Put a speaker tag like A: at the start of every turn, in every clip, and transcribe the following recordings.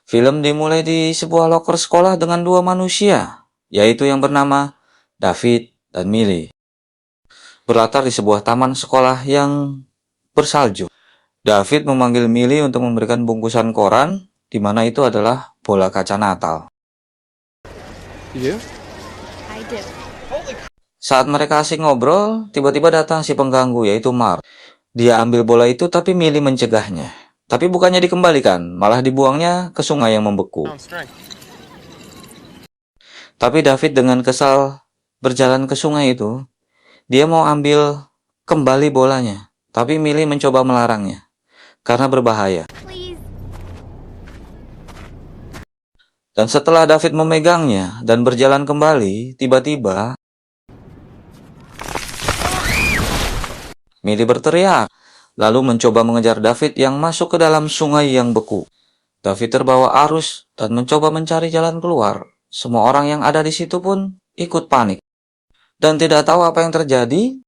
A: Film dimulai di sebuah loker sekolah dengan dua manusia, yaitu yang bernama David dan Millie. Berlatar di sebuah taman sekolah yang bersalju. David memanggil Millie untuk memberikan bungkusan koran, di mana itu adalah bola kaca Natal.
B: You do?
C: I do.
A: Saat mereka asik ngobrol, tiba-tiba datang si pengganggu, yaitu Mark. Dia ambil bola itu, tapi Millie mencegahnya. Tapi bukannya dikembalikan, malah dibuangnya ke sungai yang membeku. Tapi David dengan kesal berjalan ke sungai itu. Dia mau ambil kembali bolanya, tapi Millie mencoba melarangnya karena berbahaya.
C: Please.
A: Dan setelah David memegangnya dan berjalan kembali, tiba-tiba Millie berteriak, lalu mencoba mengejar David yang masuk ke dalam sungai yang beku. David terbawa arus dan mencoba mencari jalan keluar. Semua orang yang ada di situ pun ikut panik dan tidak tahu apa yang terjadi.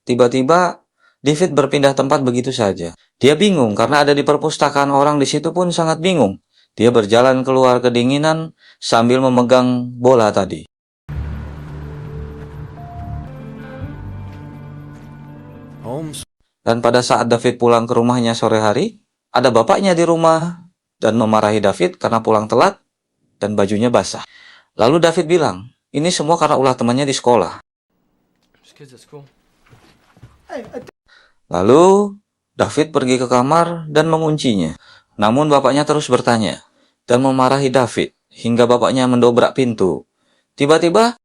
A: Tiba-tiba David berpindah tempat begitu saja. Dia bingung karena ada di perpustakaan, orang di situ pun sangat bingung. Dia berjalan keluar kedinginan sambil memegang bola tadi.
B: Holmes.
A: Dan pada saat David pulang ke rumahnya sore hari, ada bapaknya di rumah dan memarahi David karena pulang telat dan bajunya basah. Lalu David bilang, ini semua karena ulah temannya di sekolah.
B: Just kids at school.
A: Lalu David pergi ke kamar dan menguncinya. Namun bapaknya terus bertanya dan memarahi David hingga bapaknya mendobrak pintu. Tiba-tiba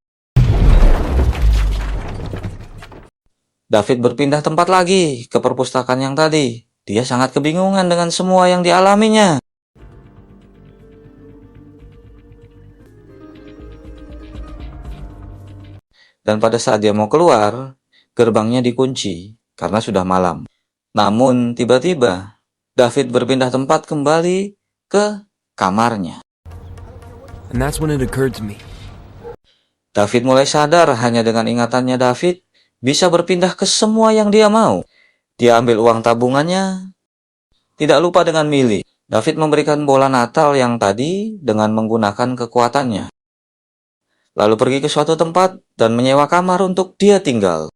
A: David berpindah tempat lagi ke perpustakaan yang tadi. Dia sangat kebingungan dengan semua yang dialaminya. Dan pada saat dia mau keluar, gerbangnya dikunci karena sudah malam. Namun tiba-tiba David berpindah tempat kembali ke kamarnya.
B: And that's when it occurred to me.
A: David mulai sadar hanya dengan ingatannya David bisa berpindah ke semua yang dia mau. Dia ambil uang tabungannya, tidak lupa dengan Millie. David memberikan bola Natal yang tadi dengan menggunakan kekuatannya. Lalu pergi ke suatu tempat dan menyewa kamar untuk dia tinggal.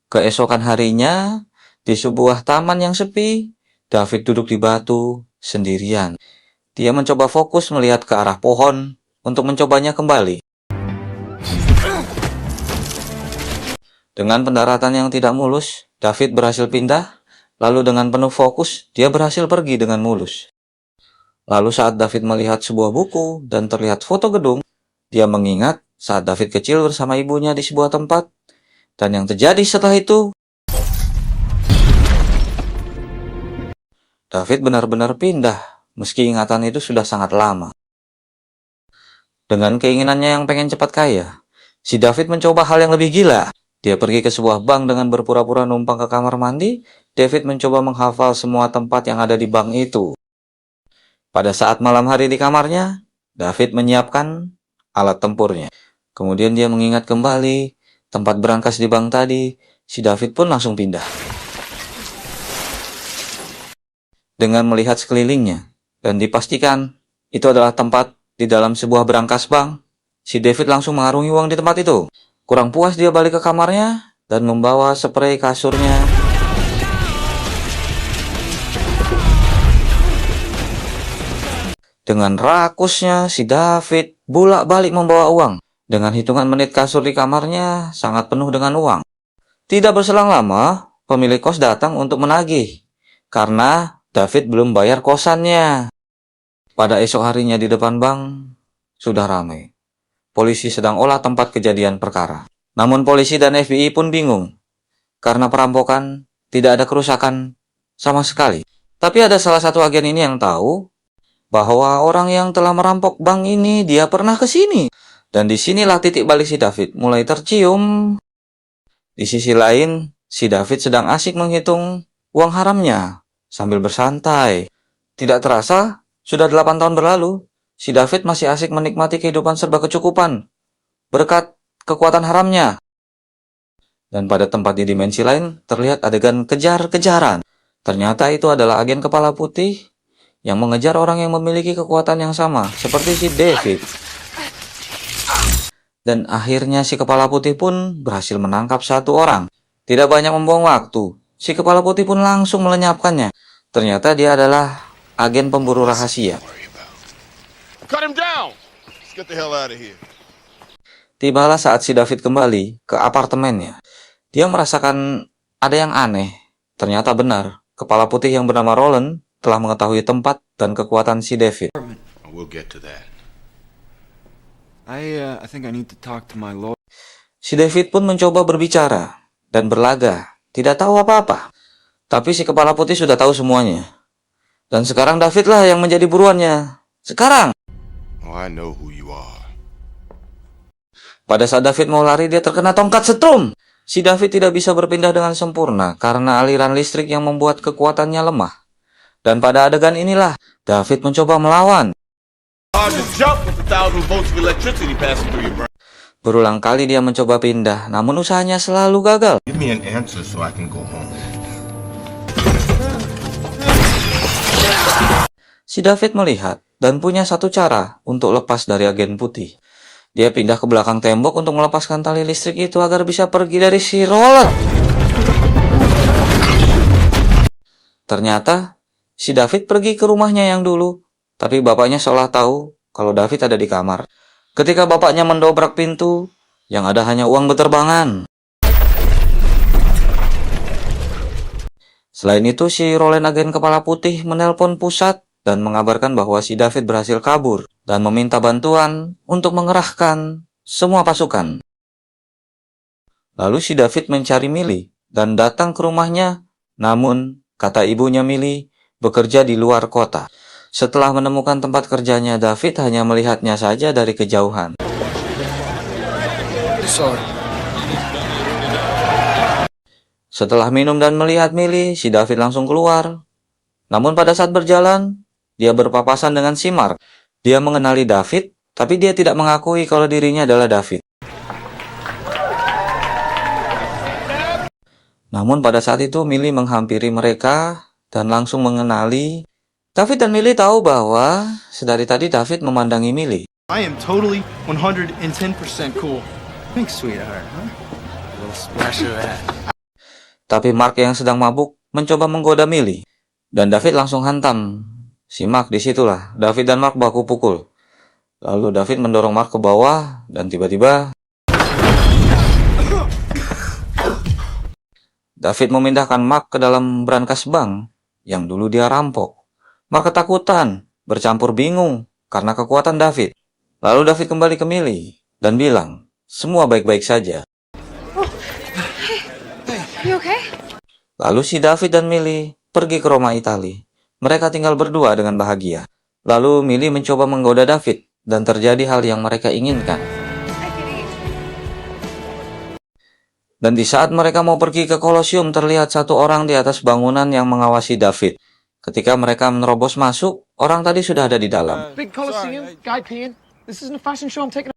A: Keesokan harinya, di sebuah taman yang sepi, David duduk di batu sendirian. Dia mencoba fokus melihat ke arah pohon untuk mencobanya kembali. Dengan pendaratan yang tidak mulus, David berhasil pindah, lalu dengan penuh fokus, dia berhasil pergi dengan mulus. Lalu saat David melihat sebuah buku dan terlihat foto gedung, dia mengingat saat David kecil bersama ibunya di sebuah tempat. Dan yang terjadi setelah itu, David benar-benar pindah, meski ingatan itu sudah sangat lama. Dengan keinginannya yang pengen cepat kaya, si David mencoba hal yang lebih gila. Dia pergi ke sebuah bank dengan berpura-pura numpang ke kamar mandi. David mencoba menghafal semua tempat yang ada di bank itu. Pada saat malam hari di kamarnya, David menyiapkan alat tempurnya. Kemudian dia mengingat kembali tempat berangkas di bank tadi. Si David pun langsung pindah. Dengan melihat sekelilingnya dan dipastikan itu adalah tempat di dalam sebuah berangkas bank, si David langsung mengarungi uang di tempat itu. Kurang puas dia balik ke kamarnya dan membawa spray kasurnya. Dengan rakusnya, si David bolak-balik membawa uang. Dengan hitungan menit kasur di kamarnya sangat penuh dengan uang. Tidak berselang lama, pemilik kos datang untuk menagih karena David belum bayar kosannya. Pada esok harinya di depan bank sudah ramai. Polisi sedang olah tempat kejadian perkara. Namun polisi dan FBI pun bingung karena perampokan tidak ada kerusakan sama sekali. Tapi ada salah satu agen ini yang tahu bahwa orang yang telah merampok bank ini dia pernah ke sini. Dan disinilah titik balik si David mulai tercium. Di sisi lain, si David sedang asik menghitung uang haramnya sambil bersantai. Tidak terasa, sudah 8 tahun berlalu, si David masih asik menikmati kehidupan serba kecukupan berkat kekuatan haramnya. Dan pada tempat di dimensi lain, terlihat adegan kejar-kejaran. Ternyata itu adalah agen kepala putih yang mengejar orang yang memiliki kekuatan yang sama, seperti si David. Dan akhirnya si kepala putih pun berhasil menangkap satu orang. Tidak banyak membuang waktu, si kepala putih pun langsung melenyapkannya. Ternyata dia adalah agen pemburu rahasia.
C: Cut him down! Let's get the hell out of here.
A: Tibalah saat si David kembali ke apartemennya. Dia merasakan ada yang aneh. Ternyata benar, kepala putih yang bernama Roland telah mengetahui tempat dan kekuatan si David.
C: We'll get to that.
B: I think I need to talk to my lawyer.
A: Si David pun mencoba berbicara dan berlaga, tidak tahu apa-apa. Tapi si kepala putih sudah tahu semuanya. Dan sekarang David lah yang menjadi buruannya. Sekarang!
C: Oh, I know who you are.
A: Pada saat David mau lari, dia terkena tongkat setrum. Si David tidak bisa berpindah dengan sempurna karena aliran listrik yang membuat kekuatannya lemah. Dan pada adegan inilah, David mencoba melawan.
C: Hard to jump with 1,000 volts of electricity passing through your brain.
A: Berulang kali dia mencoba pindah, namun usahanya selalu gagal.
C: Give me an answer so I can go home.
A: Si David melihat dan punya satu cara untuk lepas dari agen putih. Dia pindah ke belakang tembok untuk melepaskan tali listrik itu agar bisa pergi dari si Roland. Ternyata, si David pergi ke rumahnya yang dulu, tapi bapaknya seolah tahu kalau David ada di kamar. Ketika bapaknya mendobrak pintu, yang ada hanya uang beterbangan. Selain itu, si Roland agen kepala putih menelpon pusat dan mengabarkan bahwa si David berhasil kabur dan meminta bantuan untuk mengerahkan semua pasukan. Lalu si David mencari Millie dan datang ke rumahnya, namun kata ibunya Millie bekerja di luar kota. Setelah menemukan tempat kerjanya, David hanya melihatnya saja dari kejauhan.
B: Sorry.
A: Setelah minum dan melihat Millie, si David langsung keluar. Namun pada saat berjalan, dia berpapasan dengan si Mark. Dia mengenali David, tapi dia tidak mengakui kalau dirinya adalah David. Namun pada saat itu Millie menghampiri mereka dan langsung mengenali. David dan Millie tahu bahwa sedari tadi David memandangi Millie.
D: I am totally 110% cool. Thanks, sweetheart. Huh?
B: A little splash of that.
A: Tapi Mark yang sedang mabuk mencoba menggoda Millie. Dan David langsung hantam si Mark. Disitulah David dan Mark baku pukul. Lalu David mendorong Mark ke bawah dan tiba-tiba David memindahkan Mark ke dalam brankas bank yang dulu dia rampok. Mark ketakutan, bercampur bingung karena kekuatan David. Lalu David kembali ke Millie dan bilang, semua baik-baik saja.
E: You okay?
A: Lalu si David dan Millie pergi ke Roma, Italia. Mereka tinggal berdua dengan bahagia. Lalu Millie mencoba menggoda David dan terjadi hal yang mereka inginkan. Dan di saat mereka mau pergi ke Kolosium, terlihat satu orang di atas bangunan yang mengawasi David. Ketika mereka menerobos masuk, orang tadi sudah ada di dalam.
B: Big Coliseum, guy peeing. This isn't a fashion show. I'm taking.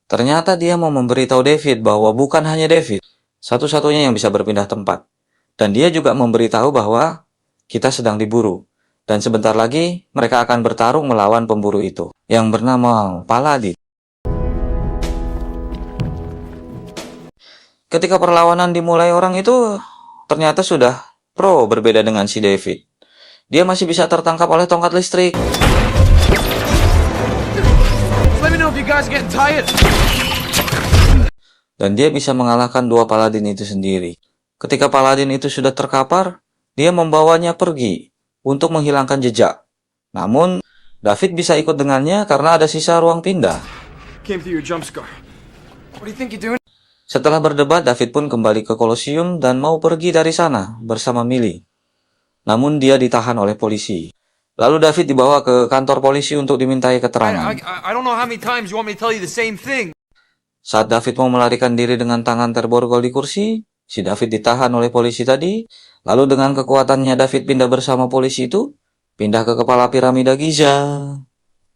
A: Ternyata dia mau memberitahu David bahwa bukan hanya David satu-satunya yang bisa berpindah tempat. Dan dia juga memberitahu bahwa kita sedang diburu. Dan sebentar lagi mereka akan bertarung melawan pemburu itu yang bernama Paladin. Ketika perlawanan dimulai, orang itu ternyata sudah pro, berbeda dengan si David. Dia masih bisa tertangkap oleh tongkat listrik.
B: Let me know if you guys are getting tired.
A: Dan dia bisa mengalahkan dua Paladin itu sendiri. Ketika Paladin itu sudah terkapar, dia membawanya pergi untuk menghilangkan jejak. Namun, David bisa ikut dengannya karena ada sisa ruang pindah.
B: Came through your jump scare. What do you think you're doing?
A: Setelah berdebat, David pun kembali ke Kolosium dan mau pergi dari sana bersama Millie. Namun dia ditahan oleh polisi. Lalu David dibawa ke kantor polisi untuk dimintai keterangan.
B: I don't know how many times you want me to tell you the same thing.
A: Saat David mau melarikan diri dengan tangan terborgol di kursi, si David ditahan oleh polisi tadi. Lalu dengan kekuatannya David pindah bersama polisi itu, pindah ke kepala piramida Giza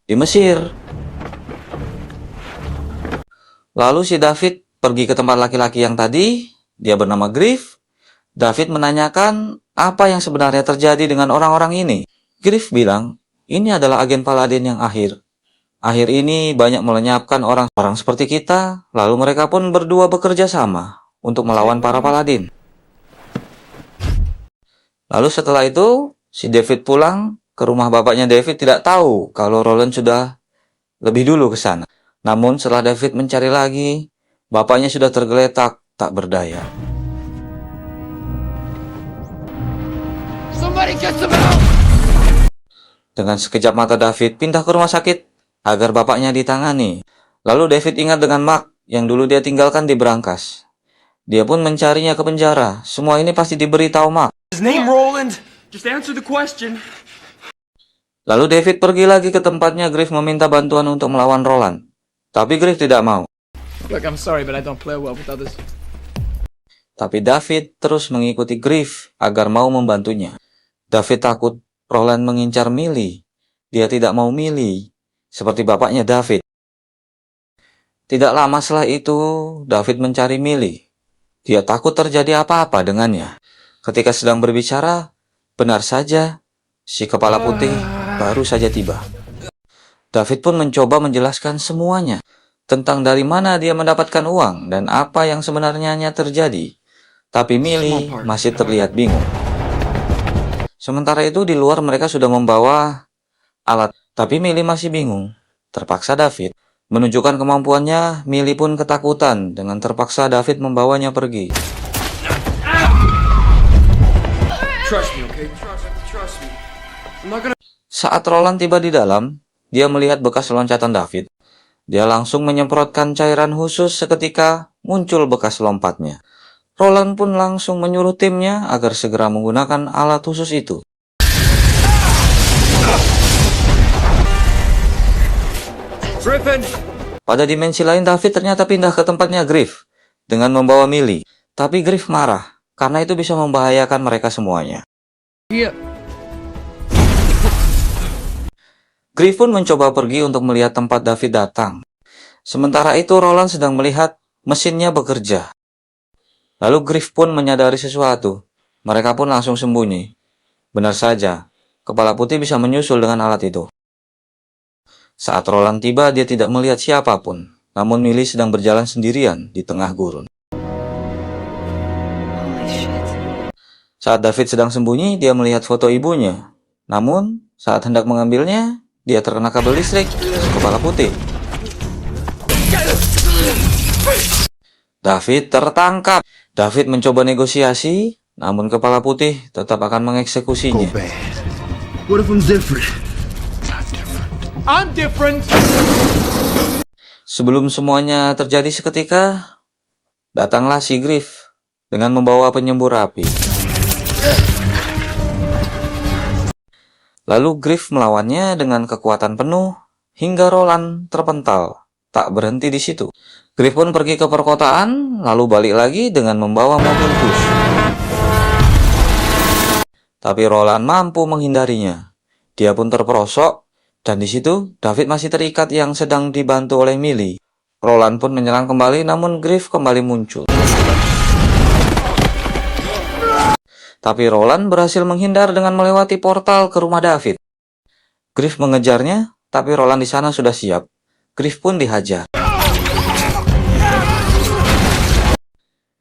A: di Mesir. Lalu si David pergi ke tempat laki-laki yang tadi dia bernama Griff, David menanyakan apa yang sebenarnya terjadi dengan orang-orang ini. Griff bilang, ini adalah agen Paladin yang akhir. Akhir ini banyak melenyapkan orang-orang seperti kita, lalu mereka pun berdua bekerja sama untuk melawan para Paladin. Lalu setelah itu, si David pulang ke rumah bapaknya. David tidak tahu kalau Roland sudah lebih dulu ke sana. Namun setelah David mencari lagi, bapaknya sudah tergeletak tak berdaya.
B: Somebody get some help!
A: Dengan sekejap mata David pindah ke rumah sakit agar bapaknya ditangani. Lalu David ingat dengan Mark yang dulu dia tinggalkan di berangkas. Dia pun mencarinya ke penjara. Semua ini pasti diberitahu Mark.
B: His name Roland. Just answer the question.
A: Lalu David pergi lagi ke tempatnya Griff meminta bantuan untuk melawan Roland. Tapi Griff tidak mau.
B: Look, I'm sorry, but I don't play well with others.
A: Tapi David terus mengikuti Griff agar mau membantunya. David takut Roland mengincar Millie. Dia tidak mau Millie, seperti bapaknya David. Tidak lama setelah itu, David mencari Millie. Dia takut terjadi apa-apa dengannya. Ketika sedang berbicara, benar saja, si kepala putih baru saja tiba. David pun mencoba menjelaskan semuanya tentang dari mana dia mendapatkan uang dan apa yang sebenarnya terjadi. Tapi Millie masih terlihat bingung. Sementara itu di luar mereka sudah membawa alat. Tapi Millie masih bingung. Terpaksa David menunjukkan kemampuannya. Millie pun ketakutan. Dengan terpaksa David membawanya pergi.
B: Trust me, okay? Trust me. I'm not gonna...
A: Saat Roland tiba di dalam, dia melihat bekas loncatan David. Dia langsung menyemprotkan cairan khusus. Seketika muncul bekas lompatnya. Roland pun langsung menyuruh timnya agar segera menggunakan alat khusus itu.
B: Griffin!
A: Pada dimensi lain, David ternyata pindah ke tempatnya Griff dengan membawa Millie. Tapi Griff marah karena itu bisa membahayakan mereka semuanya.
B: Iya.
A: Griff pun mencoba pergi untuk melihat tempat David datang. Sementara itu Roland sedang melihat mesinnya bekerja. Lalu Griff pun menyadari sesuatu. Mereka pun langsung sembunyi. Benar saja, kepala putih bisa menyusul dengan alat itu. Saat Roland tiba, dia tidak melihat siapapun. Namun Millie sedang berjalan sendirian di tengah gurun. Saat David sedang sembunyi, dia melihat foto ibunya. Namun, saat hendak mengambilnya, dia terkena kabel listrik kepala putih. David tertangkap. David mencoba negosiasi, namun kepala putih tetap akan mengeksekusinya.
D: What if I'm different?
B: I'm different!
A: Sebelum semuanya terjadi seketika, datanglah si Griff dengan membawa penyembur api. Lalu Griff melawannya dengan kekuatan penuh hingga Roland terpental. Tak berhenti di situ. Griff pun pergi ke perkotaan, lalu balik lagi dengan membawa mobil bus. Tapi Roland mampu menghindarinya. Dia pun terperosok, dan di situ David masih terikat yang sedang dibantu oleh Millie. Roland pun menyerang kembali, namun Griff kembali muncul. Tapi Roland berhasil menghindar dengan melewati portal ke rumah David. Griff mengejarnya, tapi Roland di sana sudah siap. Griff pun dihajar.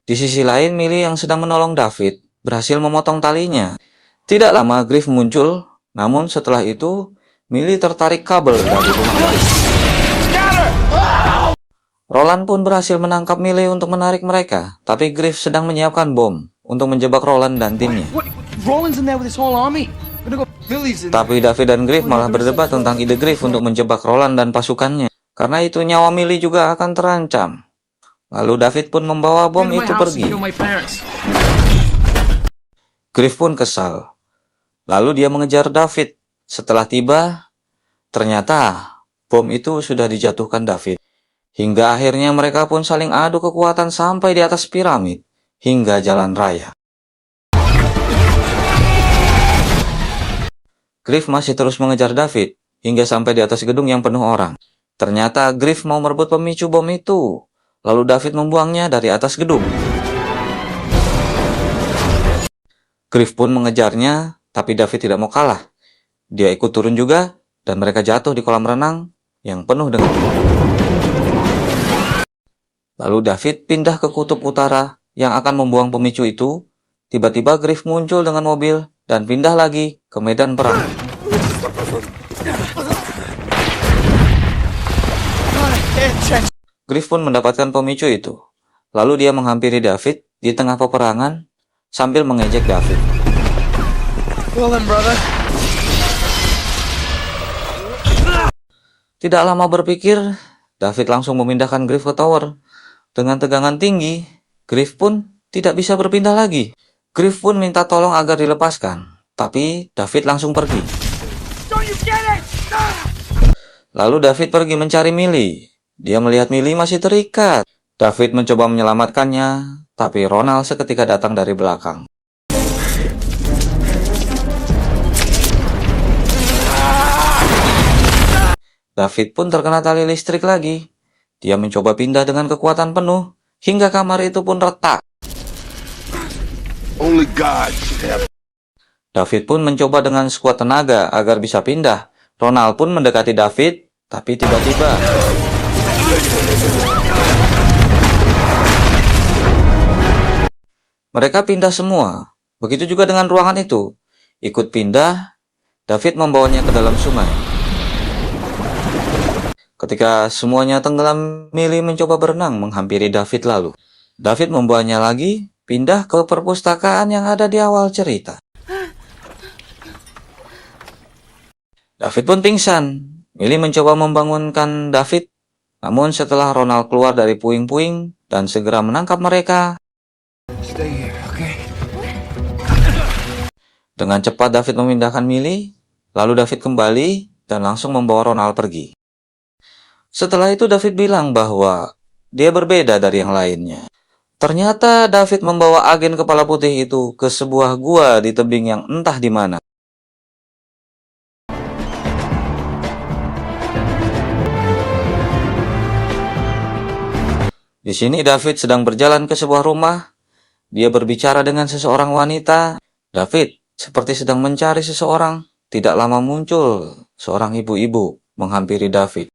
A: Di sisi lain, Millie yang sedang menolong David berhasil memotong talinya. Tidak lama Griff muncul, namun setelah itu Millie tertarik kabel dari rumah David. Roland pun berhasil menangkap Millie untuk menarik mereka, tapi Griff sedang menyiapkan bom untuk menjebak Roland dan timnya.
B: What? Roland's in there with his whole army. Millie's in there.
A: Tapi David dan Griff malah berdebat tentang ide Griff untuk menjebak Roland dan pasukannya. Karena itu nyawa Millie juga akan terancam. Lalu David pun membawa bom itu pergi. Griff pun kesal. Lalu dia mengejar David. Setelah tiba, ternyata bom itu sudah dijatuhkan David. Hingga akhirnya mereka pun saling adu kekuatan sampai di atas piramid hingga jalan raya. Griff masih terus mengejar David hingga sampai di atas gedung yang penuh orang. Ternyata Griff mau merebut pemicu bom itu. Lalu David membuangnya dari atas gedung. Griff pun mengejarnya, tapi David tidak mau kalah. Dia ikut turun juga, dan mereka jatuh di kolam renang yang penuh dengan penyu. Lalu David pindah ke kutub utara yang akan membuang pemicu itu. Tiba-tiba Griff muncul dengan mobil dan pindah lagi ke medan perang. Griff pun mendapatkan pemicu itu. Lalu dia menghampiri David di tengah peperangan sambil mengejek David.
B: Well then, brother.
A: Tidak lama berpikir, David langsung memindahkan Griff ke tower. Dengan tegangan tinggi, Griff pun tidak bisa berpindah lagi. Griff pun minta tolong agar dilepaskan, tapi David langsung pergi. Lalu David pergi mencari Millie. Dia melihat Millie masih terikat. David mencoba menyelamatkannya, tapi Ronald seketika datang dari belakang. David pun terkena tali listrik lagi. Dia mencoba pindah dengan kekuatan penuh, hingga kamar itu pun retak.
C: Only God should have.
A: David pun mencoba dengan sekuat tenaga agar bisa pindah. Ronald pun mendekati David, tapi tiba-tiba mereka pindah semua. Begitu juga dengan ruangan itu. Ikut pindah, David membawanya ke dalam sungai. Ketika semuanya tenggelam, Millie mencoba berenang menghampiri David lalu. David membawanya lagi pindah ke perpustakaan yang ada di awal cerita. David pun pingsan. Millie mencoba membangunkan David. Namun setelah Ronald keluar dari puing-puing dan segera menangkap mereka,
B: Stay here, okay?
A: dengan cepat David memindahkan Millie. Lalu David kembali dan langsung membawa Ronald pergi. Setelah itu David bilang bahwa dia berbeda dari yang lainnya. Ternyata David membawa agen kepala putih itu ke sebuah gua di tebing yang entah di mana. Di sini David sedang berjalan ke sebuah rumah. Dia berbicara dengan seseorang wanita. David seperti sedang mencari seseorang. Tidak lama muncul seorang ibu-ibu menghampiri David.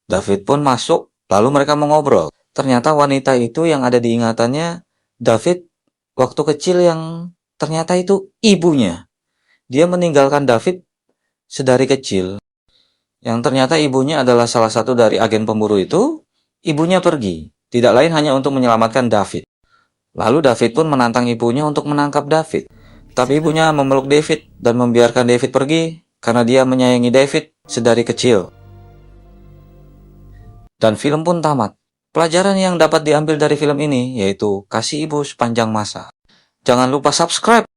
A: David pun masuk, lalu mereka mengobrol. Ternyata wanita itu yang ada di ingatannya David waktu kecil yang ternyata itu ibunya. Dia meninggalkan David sedari kecil. Yang ternyata ibunya adalah salah satu dari agen pemburu itu. Ibunya pergi. Tidak lain hanya untuk menyelamatkan David. Lalu David pun menantang ibunya untuk menangkap David. Tapi ibunya memeluk David dan membiarkan David pergi karena dia menyayangi David sedari kecil. Dan film pun tamat. Pelajaran yang dapat diambil dari film ini yaitu kasih ibu sepanjang masa. Jangan lupa subscribe